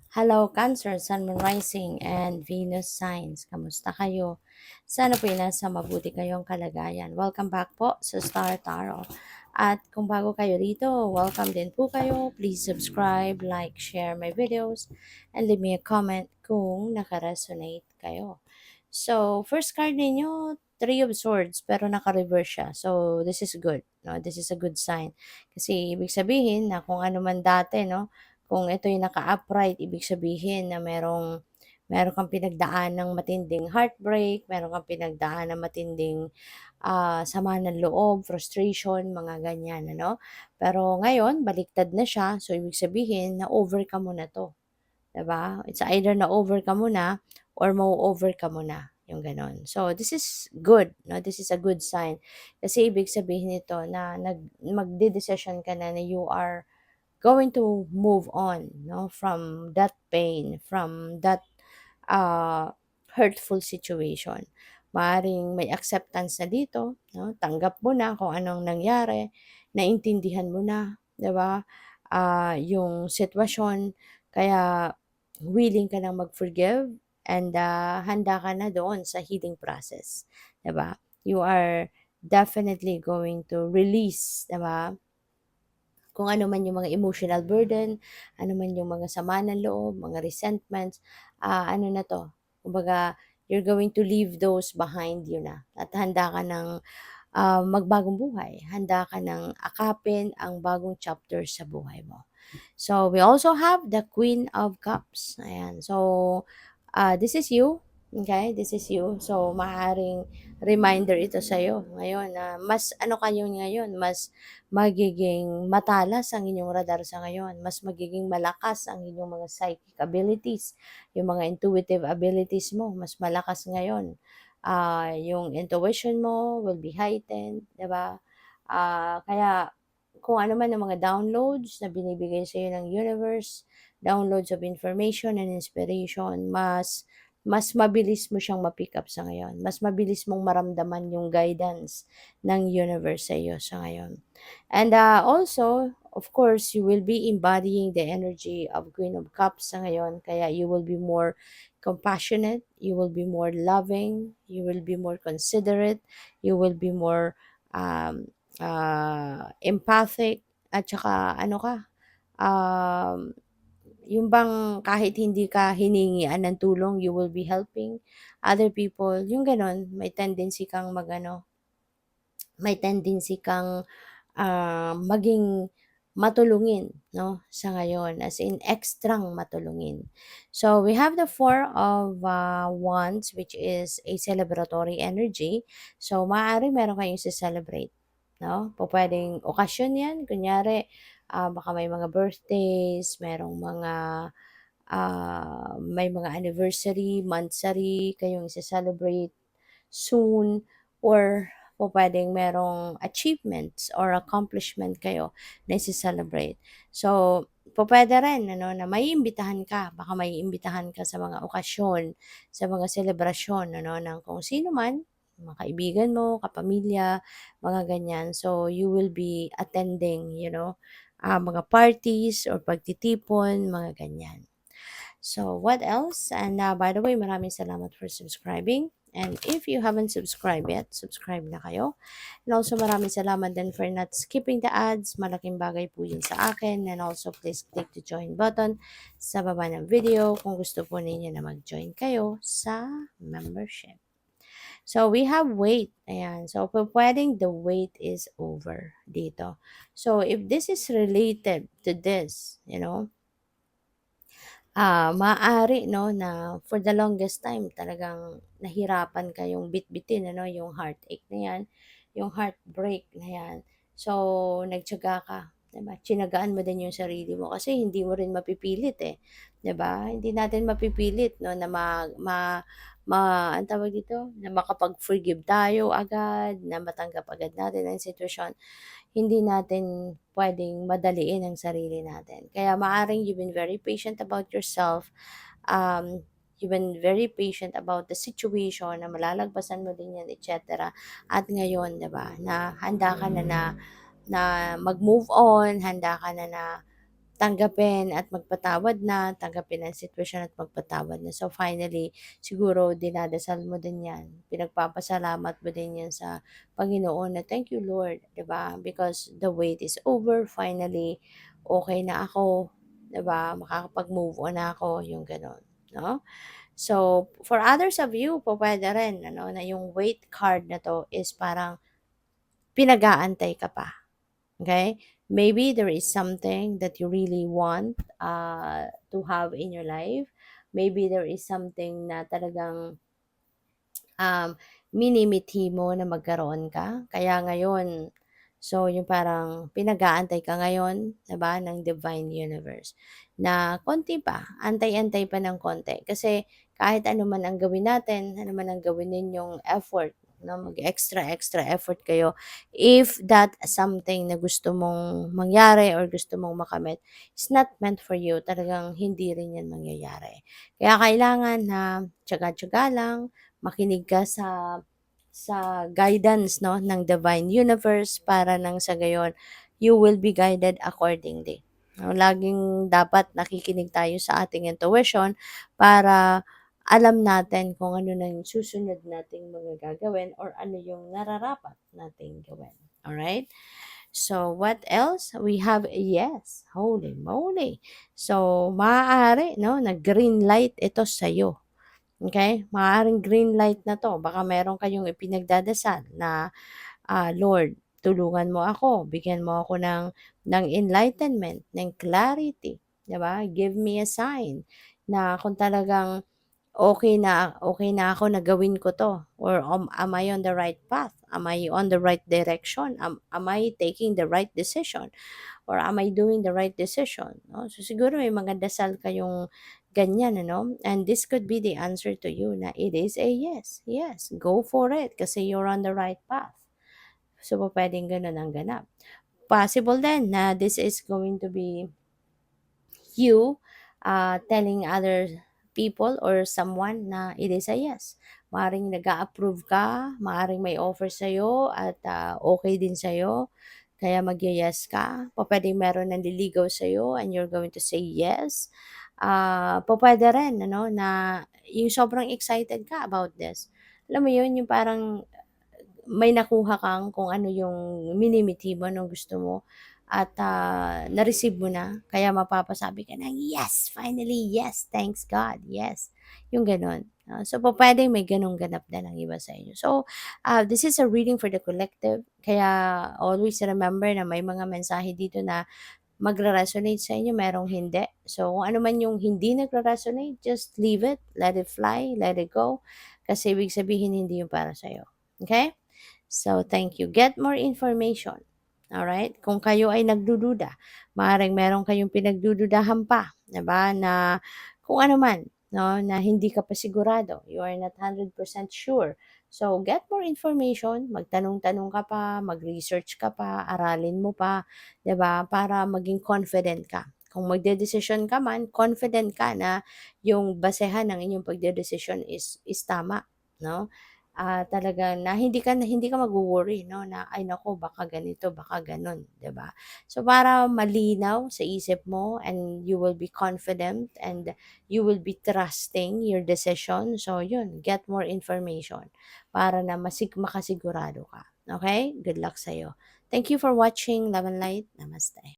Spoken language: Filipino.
Hello, Cancer, Sun, Moon Rising, and Venus signs. Kamusta kayo? Sana po nasa mabuti kayong kalagayan. Welcome back po sa Star Tarot. At kung bago kayo dito, welcome din po kayo. Please subscribe, like, share my videos, and leave me a comment kung nakaresonate kayo. So, first card ninyo, Three of Swords, pero naka-reverse siya. So, this is good. No? This is a good sign. Kasi, ibig sabihin na kung ano man dati, no? Kung ito yung naka-upright, ibig sabihin na meron kang pinagdaan ng matinding heartbreak, meron kang pinagdaan ng matinding sama ng loob, frustration, mga ganyan, ano? Pero ngayon, baliktad na siya. So, ibig sabihin na overcome mo na to. 'Di ba? It's either na-overcome mo na or mau-overcome mo na, yung gano'n. So, this is good, no? This is a good sign. Kasi ibig sabihin nito na magdedesisyon ka na you are going to move on, no? From that pain, from that uh, hurtful situation. Maaaring may acceptance na dito, no? Tanggap mo na kung anong nangyari, naintindihan mo na, 'di ba? Yung sitwasyon, kaya willing ka nang mag-forgive and handa ka na doon sa healing process, 'di ba? You are definitely going to release, 'di ba? Kung ano man yung mga emotional burden, ano man yung mga sama ng loob, mga resentments, ano na 'to, kumbaga you're going to leave those behind you na at handa ka ng, magbagong buhay, handa ka ng akapin ang bagong chapter sa buhay mo. So, we also have the Queen of Cups, ayan. So, this is you, okay? This is you. So, maaaring reminder ito sa'yo ngayon na mas ano kayo ngayon, mas magiging matalas ang inyong radar sa ngayon, mas magiging malakas ang inyong mga psychic abilities, yung mga intuitive abilities mo, mas malakas ngayon. Yung intuition mo will be heightened, 'di ba? Kaya kung ano man ang mga downloads na binibigay sa iyo ng universe, downloads of information and inspiration, mas mabilis mo siyang ma-pick up sa ngayon. Mas mabilis mong maramdaman yung guidance ng universe sa iyo sa ngayon. And also, of course, you will be embodying the energy of Queen of Cups sa ngayon. Kaya you will be more compassionate, you will be more loving, you will be more considerate, you will be more um, empathic, at saka ano ka, um, yung bang kahit hindi ka hiningian ng tulong, you will be helping other people, yung gano'n. May tendency kang maging matulungin, no, sa ngayon, as in ekstrang matulungin. So, we have the Four of Wands, which is a celebratory energy. So, maaari meron kayong celebrate, no? Pupuwedeng okasyon 'yan, kunyari, baka may mga birthdays, may mga anniversary, monthsary kayong celebrate soon, or pupuwedeng merong achievements or accomplishment kayo na ise-celebrate. So, pupuwede rin ano na maiimbitahan ka, baka maiimbitahan ka sa mga okasyon, sa mga selebrasyon ano ng kung sino man, mga kaibigan mo, kapamilya, mga ganyan. So, you will be attending, mga parties or pagtitipon, mga ganyan. So, what else? And by the way, maraming salamat for subscribing. And if you haven't subscribed yet, subscribe na kayo. And also, maraming salamat din for not skipping the ads. Malaking bagay po yun sa akin. And also, please click the join button sa baba ng video kung gusto po ninyo na mag-join kayo sa membership. So, we have wait. Ayan. So, pwedeng the wait is over dito. So, if this is related to this, maaari 'no na for the longest time talagang nahirapan kayong bitbitin ano, yung heartache na 'yan, yung heartbreak na 'yan. So, nagtiyaga ka, 'di ba? Tiyinagaan mo din yung sarili mo kasi hindi mo rin mapipilit, 'di ba? Hindi natin mapipilit 'no na anong tawag dito, na makapag-forgive tayo agad, na matanggap agad natin ang sitwasyon. Hindi natin puwedeng madaliin ang sarili natin. Kaya maaring you've been very patient about yourself, um, you've been very patient about the situation na malalagpasan mo din 'yan, et cetera. At ngayon, 'di ba, na handa ka na na mag-move on, handa ka na na tanggapin at magpatawad na, tanggapin ang sitwasyon at magpatawad na. So finally, siguro dinadasal mo din 'yan, pinagpapasalamat mo din 'yan sa Panginoon na, "Thank you Lord," 'di ba? Because the wait is over, finally, okay na ako, 'di ba? Makakapag-move on na ako, yung gano'n, 'no? So, for others of you, pupuwede rin ano, na yung wait card na 'to is parang pinag-aantay ka pa. Okay? Maybe there is something that you really want to have in your life. Maybe there is something na talagang um, minimithi mo na magkaroon ka. Kaya ngayon, so yung parang pinag-aantay ka ngayon, 'di ba, ng divine universe na konti pa, antay-antay pa ng konti. Kasi kahit ano man ang gawin natin, ano man ang gawin ninyong effort, no, mag-extra effort kayo, if that something na gusto mong mangyari or gusto mong makamit is not meant for you, talagang hindi rin yan mangyayari. Kaya kailangan na tiyaga-tiyaga lang, makinig ka sa guidance 'no ng divine universe para nang sa gayon you will be guided accordingly. No, laging dapat nakikinig tayo sa ating intuition para alam natin kung ano na yung susunod nating mga gagawin or ano yung nararapat nating gawin. Alright? So, what else? We have yes. Holy moly. So, maaari, no, na green light ito sa'yo. Okay? Maaaring green light na 'to. Baka meron kayong ipinagdadasal na, "Lord, tulungan mo ako, bigyan mo ako ng enlightenment, ng clarity." 'Di ba? Give me a sign na kung talagang okay na ako na gawin ko 'to or am I on the right path? Am I on the right direction? Am I taking the right decision? Or am I doing the right decision? No? So siguro may mga dasal kayong ganyan, ano? And this could be the answer to you na it is a yes. Yes, go for it kasi you're on the right path. So, pwedeng ganun ang ganap. Possible din na this is going to be you telling other people or someone na it is a yes. Maaring nag-a-approve ka, maaring may offer sa'yo at okay din sa'yo, kaya mag-yes ka. Pwedeng meron nanliligaw sa'yo and you're going to say yes. Pwede rin ano, na yung sobrang excited ka about this. Alam mo yun, yung parang may nakuha kang kung ano yung minimithi mo nung gusto mo at na-receive mo na. Kaya mapapasabi ka ng, "Yes! Finally, yes! Thanks God! Yes!" Yung gano'n. So, pupuwedeng may gano'ng ganap din ang iba sa inyo. So, this is a reading for the collective. Kaya always remember na may mga mensahe dito na magre-resonate sa inyo, merong hindi. So, kung ano man yung hindi nagre-resonate, just leave it, let it fly, let it go. Kasi ibig sabihin hindi yung para sa'yo. Okay? So, thank you. Get more information. Alright? Kung kayo ay nagdududa, maaaring meron kayong pinagdududahan pa, 'di ba, na kung ano man, no, na hindi ka pa sigurado, you are not 100% sure. So, get more information, magtanong-tanong ka pa, mag-research ka pa, aralin mo pa, 'di ba, para maging confident ka. Kung magdedesisyon ka man, confident ka na yung basehan ng inyong pagdedesisyon is tama, no? Talagang na hindi ka magwo-worry 'no, na, "Ay naku baka ganito, baka gano'n," 'di ba? So, para malinaw sa isip mo and you will be confident and you will be trusting your decision. So, yun, get more information para na makasigurado ka. Okay? Good luck sa'yo. Thank you for watching. Love and light. Namaste.